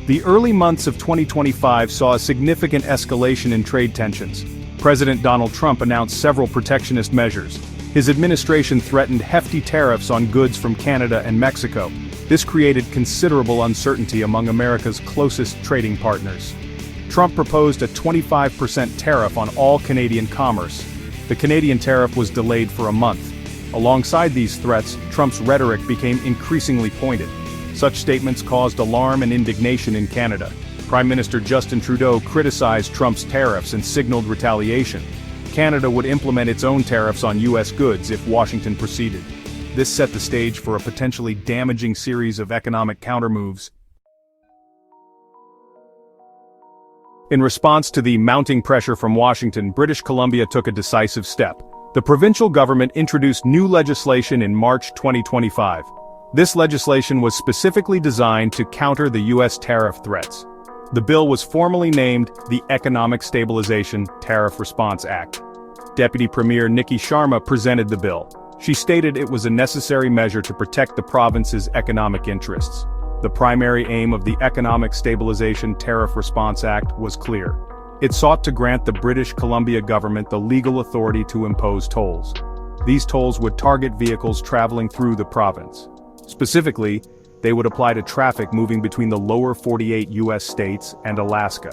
The early months of 2025 saw a significant escalation in trade tensions. President Donald Trump announced several protectionist measures. His administration threatened hefty tariffs on goods from Canada and Mexico. This created considerable uncertainty among America's closest trading partners. Trump proposed a 25% tariff on all Canadian commerce. The Canadian tariff was delayed for a month. Alongside these threats, Trump's rhetoric became increasingly pointed. Such statements caused alarm and indignation in Canada. Prime Minister Justin Trudeau criticized Trump's tariffs and signaled retaliation. Canada would implement its own tariffs on U.S. goods if Washington proceeded. This set the stage for a potentially damaging series of economic countermoves. In response to the mounting pressure from Washington, British Columbia took a decisive step. The provincial government introduced new legislation in March 2025. This legislation was specifically designed to counter the U.S. tariff threats. The bill was formally named the Economic Stabilization, Tariff Response Act. Deputy Premier Nikki Sharma presented the bill. She stated it was a necessary measure to protect the province's economic interests. The primary aim of the Economic Stabilization, Tariff Response Act was clear. It sought to grant the British Columbia government the legal authority to impose tolls. These tolls would target vehicles traveling through the province. Specifically, they would apply to traffic moving between the lower 48 U.S. states and Alaska.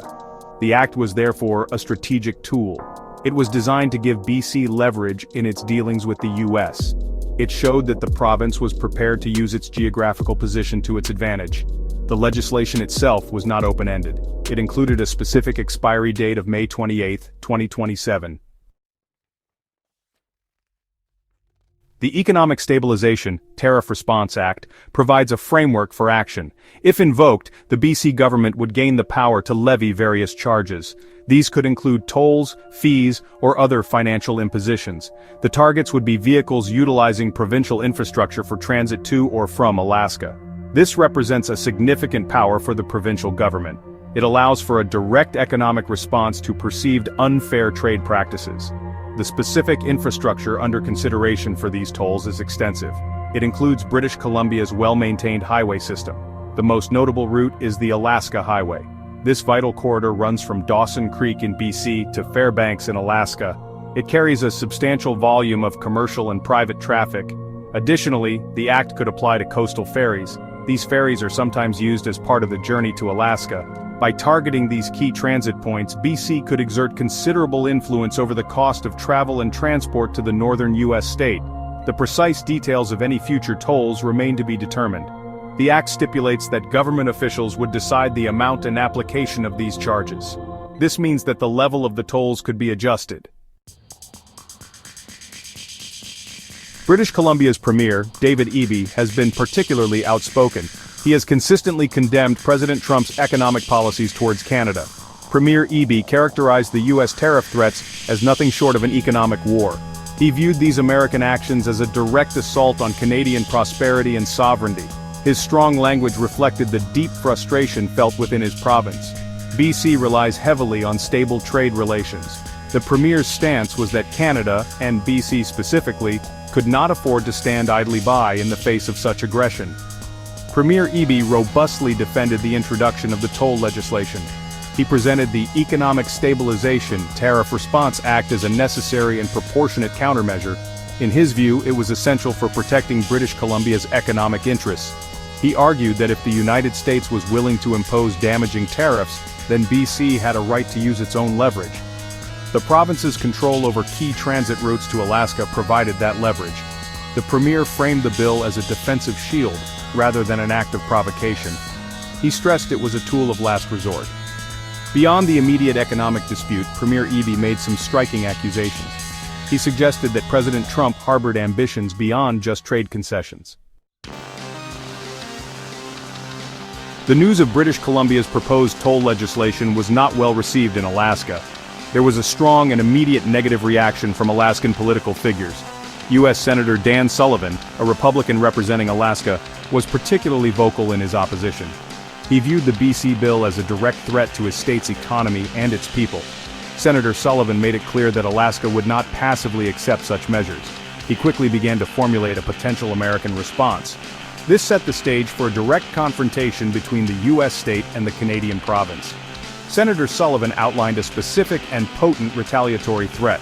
The act was therefore a strategic tool. It was designed to give BC leverage in its dealings with the U.S. It showed that the province was prepared to use its geographical position to its advantage. The legislation itself was not open-ended. It included a specific expiry date of May 28, 2027. The Economic Stabilization, Tariff Response Act provides a framework for action. If invoked, the BC government would gain the power to levy various charges. These could include tolls, fees, or other financial impositions. The targets would be vehicles utilizing provincial infrastructure for transit to or from Alaska. This represents a significant power for the provincial government. It allows for a direct economic response to perceived unfair trade practices. The specific infrastructure under consideration for these tolls is extensive. It includes British Columbia's well-maintained highway system. The most notable route is the Alaska Highway. This vital corridor runs from Dawson Creek in BC to Fairbanks in Alaska. It carries a substantial volume of commercial and private traffic. Additionally, the act could apply to coastal ferries. These ferries are sometimes used as part of the journey to Alaska. By targeting these key transit points, BC could exert considerable influence over the cost of travel and transport to the northern U.S. state. The precise details of any future tolls remain to be determined. The act stipulates that government officials would decide the amount and application of these charges. This means that the level of the tolls could be adjusted. British Columbia's Premier, David Eby, has been particularly outspoken. He has consistently condemned President Trump's economic policies towards Canada. Premier Eby characterized the U.S. tariff threats as nothing short of an economic war. He viewed these American actions as a direct assault on Canadian prosperity and sovereignty. His strong language reflected the deep frustration felt within his province. BC relies heavily on stable trade relations. The Premier's stance was that Canada, and BC specifically, could not afford to stand idly by in the face of such aggression. Premier Eby robustly defended the introduction of the toll legislation. He presented the Economic Stabilization, Tariff Response Act as a necessary and proportionate countermeasure. In his view, it was essential for protecting British Columbia's economic interests. He argued that if the United States was willing to impose damaging tariffs, then BC had a right to use its own leverage. The province's control over key transit routes to Alaska provided that leverage. The Premier framed the bill as a defensive shield, rather than an act of provocation. He stressed it was a tool of last resort. Beyond the immediate economic dispute, Premier Eby made some striking accusations. He suggested that President Trump harbored ambitions beyond just trade concessions. The news of British Columbia's proposed toll legislation was not well received in Alaska. There was a strong and immediate negative reaction from Alaskan political figures. U.S. Senator Dan Sullivan, a Republican representing Alaska, was particularly vocal in his opposition. He viewed the BC bill as a direct threat to his state's economy and its people. Senator Sullivan made it clear that Alaska would not passively accept such measures. He quickly began to formulate a potential American response. This set the stage for a direct confrontation between the U.S. state and the Canadian province. Senator Sullivan outlined a specific and potent retaliatory threat.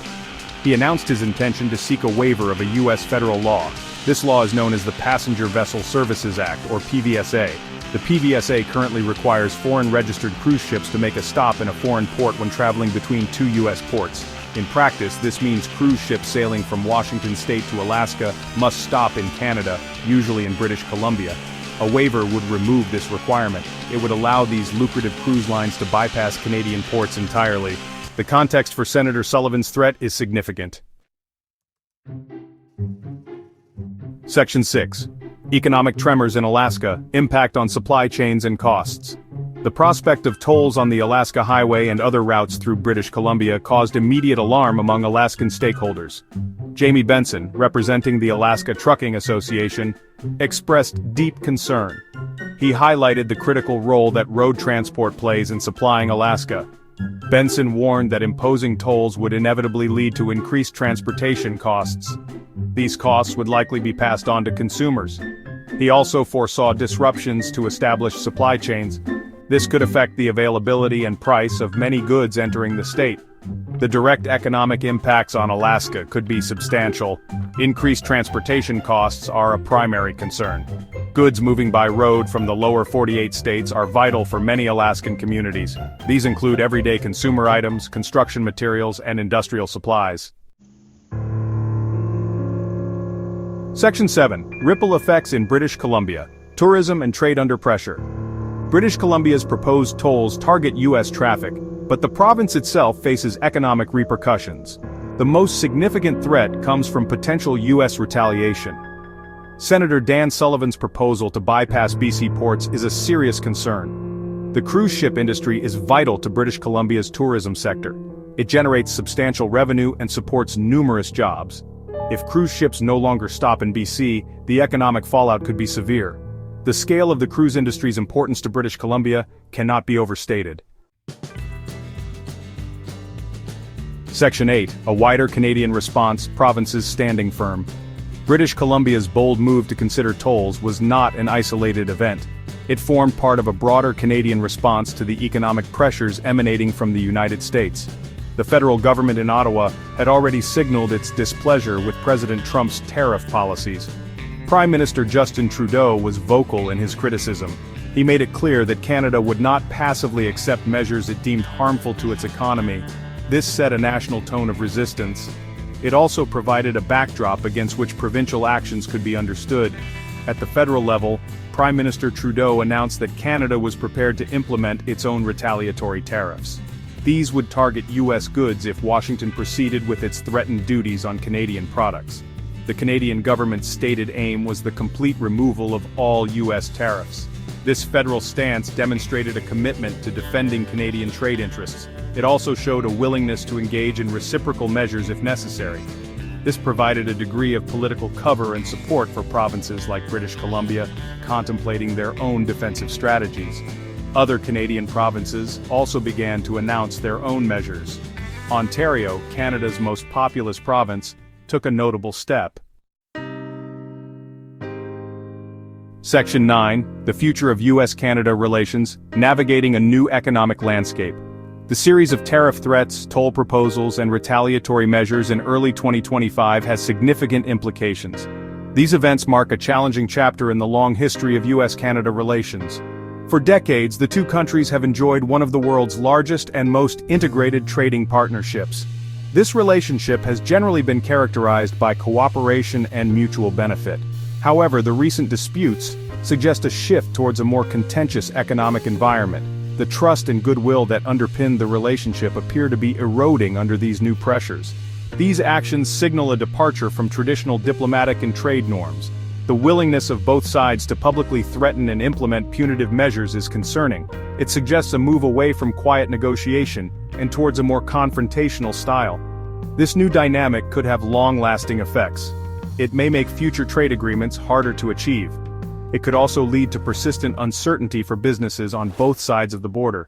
He announced his intention to seek a waiver of a U.S. federal law. This law is known as the Passenger Vessel Services Act, or PVSA. The PVSA currently requires foreign-registered cruise ships to make a stop in a foreign port when traveling between two U.S. ports. In practice, this means cruise ships sailing from Washington state to Alaska must stop in Canada, usually in British Columbia. A waiver would remove this requirement. It would allow these lucrative cruise lines to bypass Canadian ports entirely. The context for Senator Sullivan's threat is significant. Section 6. Economic tremors in Alaska, impact on supply chains and costs. The prospect of tolls on the Alaska Highway and other routes through British Columbia caused immediate alarm among Alaskan stakeholders. Jamie Benson, representing the Alaska Trucking Association, expressed deep concern. He highlighted the critical role that road transport plays in supplying Alaska. Benson warned that imposing tolls would inevitably lead to increased transportation costs. These costs would likely be passed on to consumers. He also foresaw disruptions to established supply chains. This could affect the availability and price of many goods entering the state. The direct economic impacts on Alaska could be substantial. Increased transportation costs are a primary concern. Goods moving by road from the lower 48 states are vital for many Alaskan communities. These include everyday consumer items, construction materials, and industrial supplies. Section 7. Ripple effects in British Columbia. Tourism and trade under pressure. British Columbia's proposed tolls target U.S. traffic, but the province itself faces economic repercussions. The most significant threat comes from potential U.S. retaliation. Senator Dan Sullivan's proposal to bypass BC ports is a serious concern. The cruise ship industry is vital to British Columbia's tourism sector. It generates substantial revenue and supports numerous jobs. If cruise ships no longer stop in BC, the economic fallout could be severe. The scale of the cruise industry's importance to British Columbia cannot be overstated. Section 8. A wider Canadian response, provinces standing firm. British Columbia's bold move to consider tolls was not an isolated event. It formed part of a broader Canadian response to the economic pressures emanating from the United States. The federal government in Ottawa had already signaled its displeasure with President Trump's tariff policies. Prime Minister Justin Trudeau was vocal in his criticism. He made it clear that Canada would not passively accept measures it deemed harmful to its economy. This set a national tone of resistance. It also provided a backdrop against which provincial actions could be understood. At the federal level, Prime Minister Trudeau announced that Canada was prepared to implement its own retaliatory tariffs. These would target U.S. goods if Washington proceeded with its threatened duties on Canadian products. The Canadian government's stated aim was the complete removal of all U.S. tariffs. This federal stance demonstrated a commitment to defending Canadian trade interests. It also showed a willingness to engage in reciprocal measures if necessary. This provided a degree of political cover and support for provinces like British Columbia, contemplating their own defensive strategies. Other Canadian provinces also began to announce their own measures. Ontario, Canada's most populous province, took a notable step. Section 9. The future of U.S.-Canada relations, navigating a new economic landscape. The series of tariff threats, toll proposals, and retaliatory measures in early 2025 has significant implications. These events mark a challenging chapter in the long history of U.S.-Canada relations. For decades, the two countries have enjoyed one of the world's largest and most integrated trading partnerships. This relationship has generally been characterized by cooperation and mutual benefit. However, the recent disputes suggest a shift towards a more contentious economic environment. The trust and goodwill that underpinned the relationship appear to be eroding under these new pressures. These actions signal a departure from traditional diplomatic and trade norms. The willingness of both sides to publicly threaten and implement punitive measures is concerning. It suggests a move away from quiet negotiation and towards a more confrontational style. This new dynamic could have long-lasting effects. It may make future trade agreements harder to achieve. It could also lead to persistent uncertainty for businesses on both sides of the border.